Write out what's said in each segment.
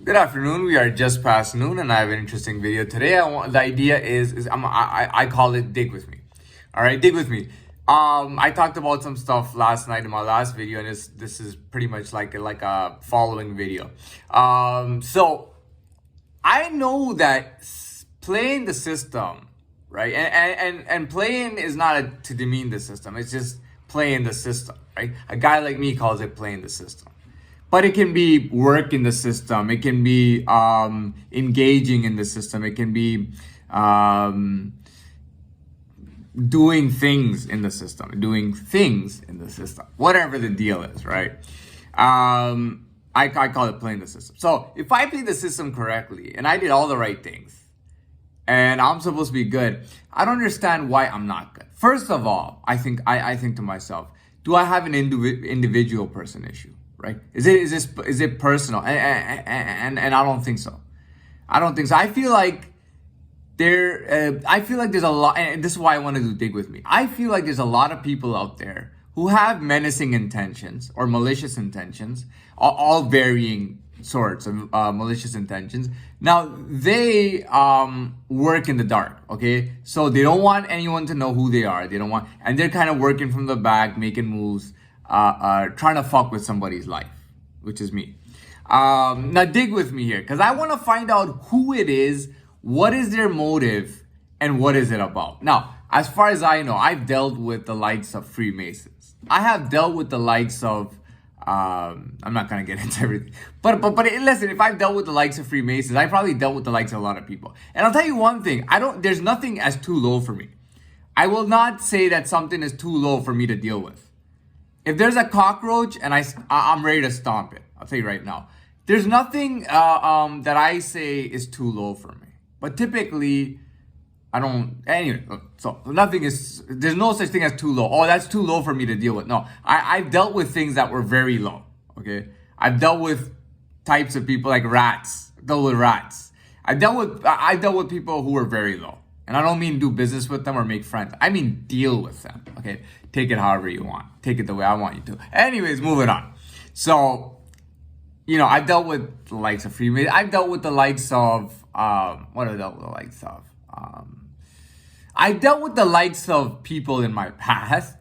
Good afternoon. We are just past noon, and I have an interesting video today. The idea is I call it dig with me. All right, dig with me. I talked about some stuff last night in my last video, and this is pretty much like a following video. So I know that playing the system, right, and playing is not to demean the system. It's just playing the system, right? A guy like me calls it playing the system. But it can be work in the system. It can be engaging in the system. It can be doing things in the system. Whatever the deal is, right? I call it playing the system. So if I play the system correctly and I did all the right things and I'm supposed to be good, I don't understand why I'm not good. First of all, I think to myself, do I have an individual person issue? Right? Is it personal? And I don't think so. I feel like there's a lot, and this is why I want to do dig with me. I feel like there's a lot of people out there who have menacing intentions or malicious intentions, all varying sorts of malicious intentions. Now they work in the dark, okay? So they don't want anyone to know who they are. And they're kind of working from the back, making moves. Trying to fuck with somebody's life, which is me. Now dig with me here, because I want to find out who it is, what is their motive, and what is it about. Now, as far as I know, I've dealt with the likes of Freemasons. I have dealt with the likes of, I'm not going to get into everything, but listen, if I've dealt with the likes of Freemasons, I probably dealt with the likes of a lot of people. And I'll tell you one thing, there's nothing as too low for me. I will not say that something is too low for me to deal with. If there's a cockroach and I'm ready to stomp it, I'll tell you right now. There's nothing that I say is too low for me. But typically, I don't. Anyway, so there's no such thing as too low. Oh, that's too low for me to deal with. No, I've dealt with things that were very low. Okay, I've dealt with types of people like rats. I've dealt with rats. I've dealt with people who were very low. And I don't mean do business with them or make friends. I mean deal with them, okay? Take it however you want. Take it the way I want you to. Anyways, moving on. So, I've dealt with the likes of Freemasons. I've dealt with the likes of, what have I dealt with the likes of? I've dealt with the likes of people in my past.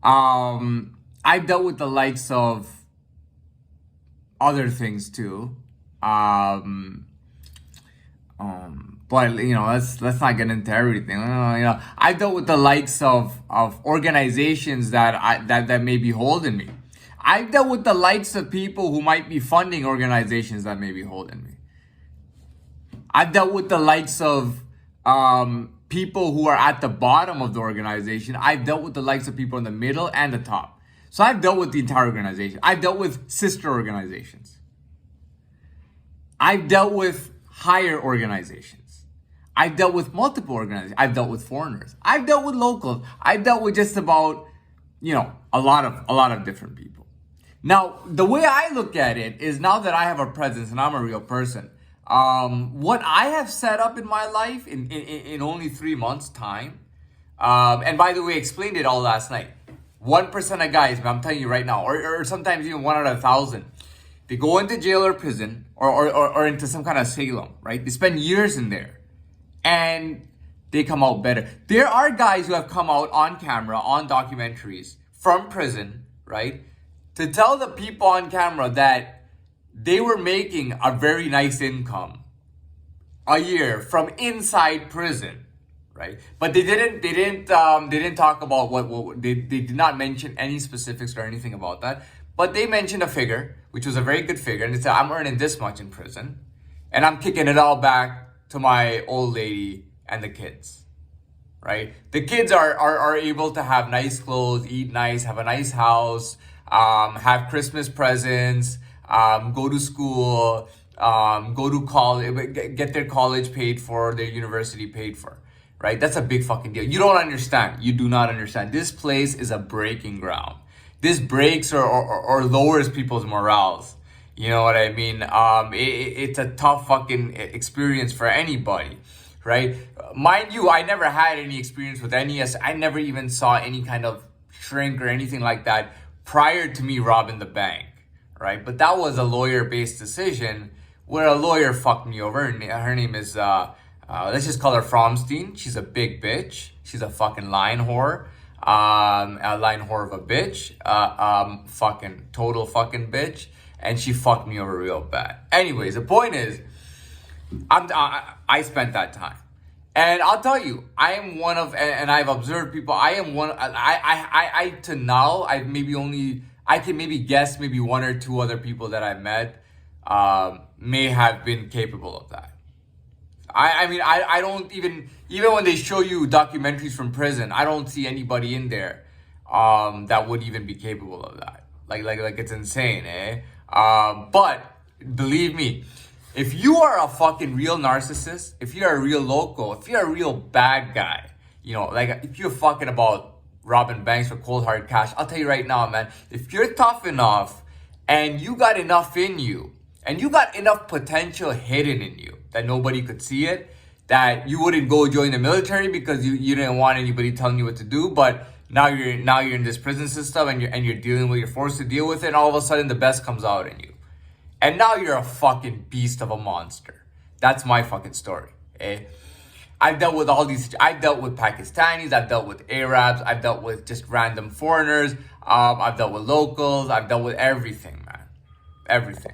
I've dealt with the likes of other things too. But let's not get into everything. I dealt with the likes of organizations that may be holding me. I've dealt with the likes of people who might be funding organizations that may be holding me. I've dealt with the likes of people who are at the bottom of the organization. I've dealt with the likes of people in the middle and the top. So I've dealt with the entire organization. I've dealt with sister organizations. I've dealt with higher organizations. I've dealt with multiple organizations. I've dealt with foreigners. I've dealt with locals. I've dealt with just about, a lot of different people. Now, the way I look at it is now that I have a presence and I'm a real person, what I have set up in my life in only 3 months' time, and by the way, explained it all last night. 1% of guys, I'm telling you right now, or sometimes even 1 out of 1,000, they go into jail or prison or into some kind of asylum, right? They spend years in there and they come out better. There are guys who have come out on camera, on documentaries from prison, right? To tell the people on camera that they were making a very nice income a year from inside prison, right? But they didn't talk about what they did not mention any specifics or anything about that. But they mentioned a figure, which was a very good figure. And they said, I'm earning this much in prison. And I'm kicking it all back to my old lady and the kids, right? The kids are able to have nice clothes, eat nice, have a nice house, have Christmas presents, go to school, go to college, get their college paid for, their university paid for, right? That's a big fucking deal. You don't understand. You do not understand. This place is a breaking ground. This breaks or lowers people's morals. You know what I mean? It's a tough fucking experience for anybody, right? Mind you, I never had any experience with NES. I never even saw any kind of shrink or anything like that prior to me robbing the bank, right? But that was a lawyer-based decision where a lawyer fucked me over. Her name is, let's just call her Fromstein. She's a big bitch. She's a fucking line whore. A line whore of a bitch. Fucking total fucking bitch. And she fucked me over real bad. Anyways, the point is, I spent that time. And I'll tell you, I am one of, and I've observed people, I am one, to now, I can maybe guess maybe one or two other people that I met, may have been capable of that. I mean, I don't even when they show you documentaries from prison, I don't see anybody in there, that would even be capable of that. Like it's insane, eh? But believe me, if you are a fucking real narcissist, if you're a real loco, if you're a real bad guy, like if you're fucking about robbing banks for cold hard cash, I'll tell you right now, man, if you're tough enough and you got enough in you and you got enough potential hidden in you that nobody could see it, that you wouldn't go join the military because you didn't want anybody telling you what to do, but now you're in this prison system and you're dealing with, you're forced to deal with it, and all of a sudden the best comes out in you. And now you're a fucking beast of a monster. That's my fucking story, eh? I've dealt with I've dealt with Pakistanis, I've dealt with Arabs, I've dealt with just random foreigners, I've dealt with locals, I've dealt with everything, man. Everything.